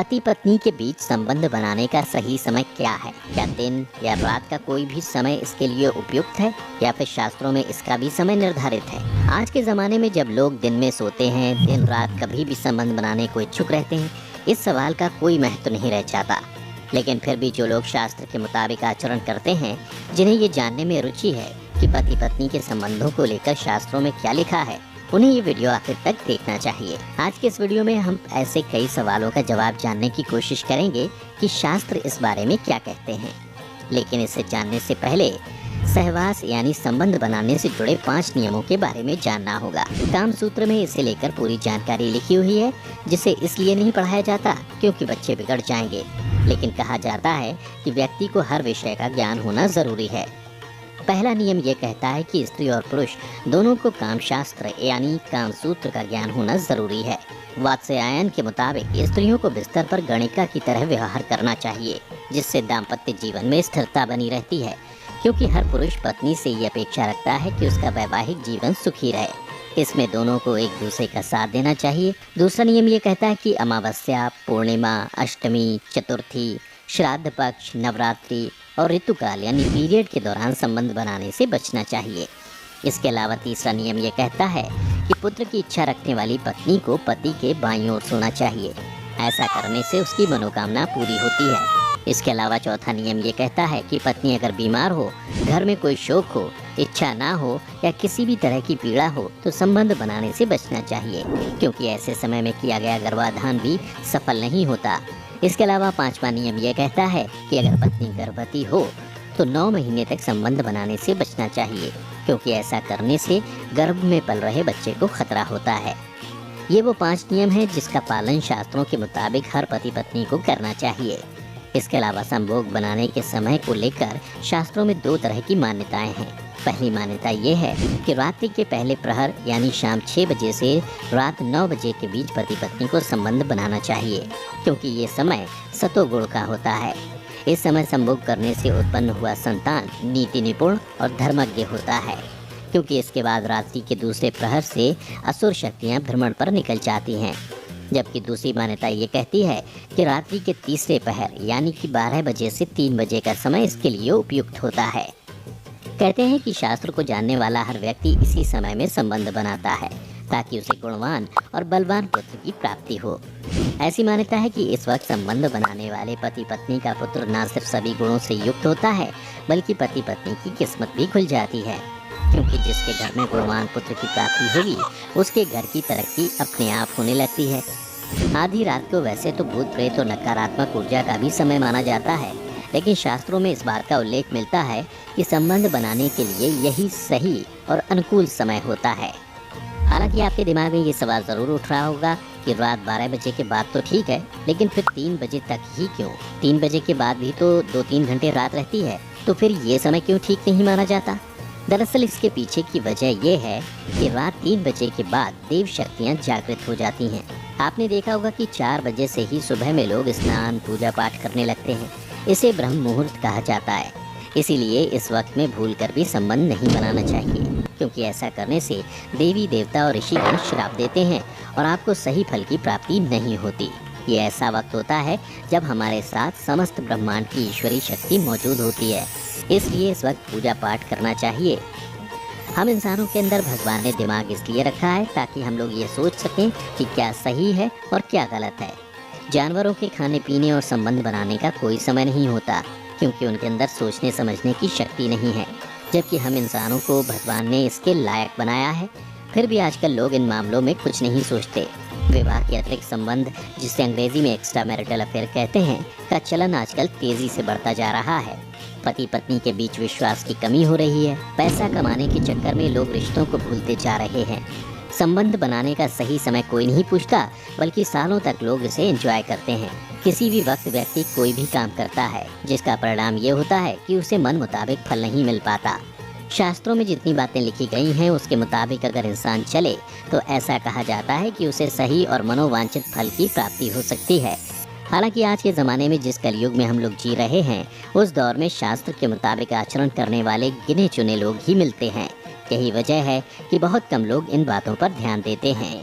पति पत्नी के बीच संबंध बनाने का सही समय क्या है? क्या दिन या रात का कोई भी समय इसके लिए उपयुक्त है या फिर शास्त्रों में इसका भी समय निर्धारित है? आज के ज़माने में जब लोग दिन में सोते हैं, दिन रात कभी भी संबंध बनाने को इच्छुक रहते हैं, इस सवाल का कोई महत्व नहीं रह जाता। लेकिन फिर भी जो लोग शास्त्र के मुताबिक आचरण करते हैं, जिन्हें ये जानने में रुचि है कि पति पत्नी के संबंधों को लेकर शास्त्रों में क्या लिखा है, उन्हें ये वीडियो आखिर तक देखना चाहिए। आज के इस वीडियो में हम ऐसे कई सवालों का जवाब जानने की कोशिश करेंगे कि शास्त्र इस बारे में क्या कहते हैं। लेकिन इसे जानने से पहले सहवास यानी संबंध बनाने से जुड़े 5 नियमों के बारे में जानना होगा। काम सूत्र में इसे लेकर पूरी जानकारी लिखी हुई है, जिसे इसलिए नहीं पढ़ाया जाता क्योंकि बच्चे बिगड़ जाएंगे, लेकिन कहा जाता है कि व्यक्ति को हर विषय का ज्ञान होना जरूरी है। पहला नियम ये कहता है कि स्त्री और पुरुष दोनों को कामशास्त्र यानी कामसूत्र का ज्ञान होना जरूरी है। वात्स्यायन के मुताबिक स्त्रियों को बिस्तर पर गणिका की तरह व्यवहार करना चाहिए, जिससे दाम्पत्य जीवन में स्थिरता बनी रहती है, क्योंकि हर पुरुष पत्नी से ये अपेक्षा रखता है कि उसका वैवाहिक जीवन सुखी रहे। इसमें दोनों को एक दूसरे का साथ देना चाहिए। दूसरा नियम ये कहता है कि अमावस्या, पूर्णिमा, अष्टमी, चतुर्थी, श्राद्ध पक्ष, नवरात्रि और ऋतुकाल यानी पीरियड के दौरान संबंध बनाने से बचना चाहिए। इसके अलावा तीसरा नियम ये कहता है कि पुत्र की इच्छा रखने वाली पत्नी को पति के बाईं ओर सोना चाहिए। ऐसा करने से उसकी मनोकामना पूरी होती है। इसके अलावा चौथा नियम ये कहता है कि पत्नी अगर बीमार हो, घर में कोई शोक हो, इच्छा ना हो या किसी भी तरह की पीड़ा हो तो संबंध बनाने से बचना चाहिए, क्योंकि ऐसे समय में किया गया गर्भाधान भी सफल नहीं होता। इसके अलावा 5वां नियम यह कहता है कि अगर पत्नी गर्भवती हो तो 9 महीने तक संबंध बनाने से बचना चाहिए, क्योंकि ऐसा करने से गर्भ में पल रहे बच्चे को खतरा होता है। ये वो 5 नियम हैं जिसका पालन शास्त्रों के मुताबिक हर पति पत्नी को करना चाहिए। इसके अलावा संभोग बनाने के समय को लेकर शास्त्रों में 2 तरह की मान्यताएं हैं। पहली मान्यता ये है कि रात्रि के पहले प्रहर यानी शाम 6 बजे से रात 9 बजे के बीच पति पत्नी को संबंध बनाना चाहिए, क्योंकि ये समय सतोगुण का होता है। इस समय संभोग करने से उत्पन्न हुआ संतान नीति निपुण और धर्मज्ञ होता है, क्योंकि इसके बाद रात्रि के दूसरे प्रहर से असुर शक्तियाँ भ्रमण पर निकल जाती हैं। जबकि दूसरी मान्यता ये कहती है कि रात्रि के तीसरे पहर यानी कि 12 बजे से 3 बजे का समय इसके लिए उपयुक्त होता है। कहते हैं कि शास्त्र को जानने वाला हर व्यक्ति इसी समय में संबंध बनाता है, ताकि उसे गुणवान और बलवान पुत्र की प्राप्ति हो। ऐसी मान्यता है कि इस वक्त संबंध बनाने वाले पति पत्नी का पुत्र न सिर्फ सभी गुणों से युक्त होता है, बल्कि पति पत्नी की किस्मत भी खुल जाती है, क्योंकि जिसके घर में गुणवान पुत्र की प्राप्ति होगी उसके घर की तरक्की अपने आप होने लगती है। आधी रात को वैसे तो भूत प्रेत और नकारात्मक ऊर्जा का भी समय माना जाता है, लेकिन शास्त्रों में इस बात का उल्लेख मिलता है कि संबंध बनाने के लिए यही सही और अनुकूल समय होता है। हालांकि आपके दिमाग में ये सवाल ज़रूर उठ रहा होगा कि रात 12 बजे के बाद तो ठीक है, लेकिन फिर 3 बजे तक ही क्यों? 3 बजे के बाद भी तो 2-3 घंटे रात रहती है, तो फिर ये समय क्यों ठीक नहीं माना जाता? दरअसल इसके पीछे की वजह यह है कि रात 3 बजे के बाद देव शक्तियाँ जागृत हो जाती हैं। आपने देखा होगा कि 4 बजे से ही सुबह में लोग स्नान पूजा पाठ करने लगते हैं। इसे ब्रह्म मुहूर्त कहा जाता है। इसीलिए इस वक्त में भूलकर भी संबंध नहीं बनाना चाहिए, क्योंकि ऐसा करने से देवी देवता और ऋषिगण श्राप देते हैं और आपको सही फल की प्राप्ति नहीं होती। ये ऐसा वक्त होता है जब हमारे साथ समस्त ब्रह्मांड की ईश्वरी शक्ति मौजूद होती है, इसलिए इस वक्त पूजा पाठ करना चाहिए। हम इंसानों के अंदर भगवान ने दिमाग इसलिए रखा है ताकि हम लोग ये सोच सकें कि क्या सही है और क्या गलत है। जानवरों के खाने पीने और संबंध बनाने का कोई समय नहीं होता, क्योंकि उनके अंदर सोचने समझने की शक्ति नहीं है, जबकि हम इंसानों को भगवान ने इसके लायक बनाया है। फिर भी आजकल लोग इन मामलों में कुछ नहीं सोचते। विवाह के अतिरिक्त संबंध, जिसे अंग्रेजी में एक्स्ट्रा मैरिटल अफेयर कहते हैं, का चलन आजकल तेजी से बढ़ता जा रहा है। पति पत्नी के बीच विश्वास की कमी हो रही है। पैसा कमाने के चक्कर में लोग रिश्तों को भूलते जा रहे हैं। संबंध बनाने का सही समय कोई नहीं पूछता, बल्कि सालों तक लोग इसे एंजॉय करते हैं। किसी भी वक्त व्यक्ति कोई भी काम करता है, जिसका परिणाम ये होता है कि उसे मन मुताबिक फल नहीं मिल पाता। शास्त्रों में जितनी बातें लिखी गई हैं उसके मुताबिक अगर इंसान चले तो ऐसा कहा जाता है कि उसे सही और मनोवांछित फल की प्राप्ति हो सकती है। हालांकि आज के ज़माने में जिस कलयुग में हम लोग जी रहे हैं, उस दौर में शास्त्र के मुताबिक आचरण करने वाले गिने चुने लोग ही मिलते हैं। यही वजह है कि बहुत कम लोग इन बातों पर ध्यान देते हैं।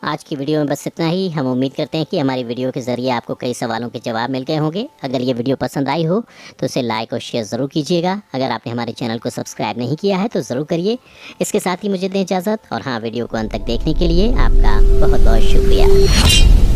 आज की वीडियो में बस इतना ही। हम उम्मीद करते हैं कि हमारी वीडियो के ज़रिए आपको कई सवालों के जवाब मिल गए होंगे। अगर ये वीडियो पसंद आई हो तो इसे लाइक और शेयर ज़रूर कीजिएगा। अगर आपने हमारे चैनल को सब्सक्राइब नहीं किया है तो ज़रूर करिए। इसके साथ ही मुझे दें इजाज़त, और हाँ, वीडियो को अंत तक देखने के लिए आपका बहुत बहुत शुक्रिया।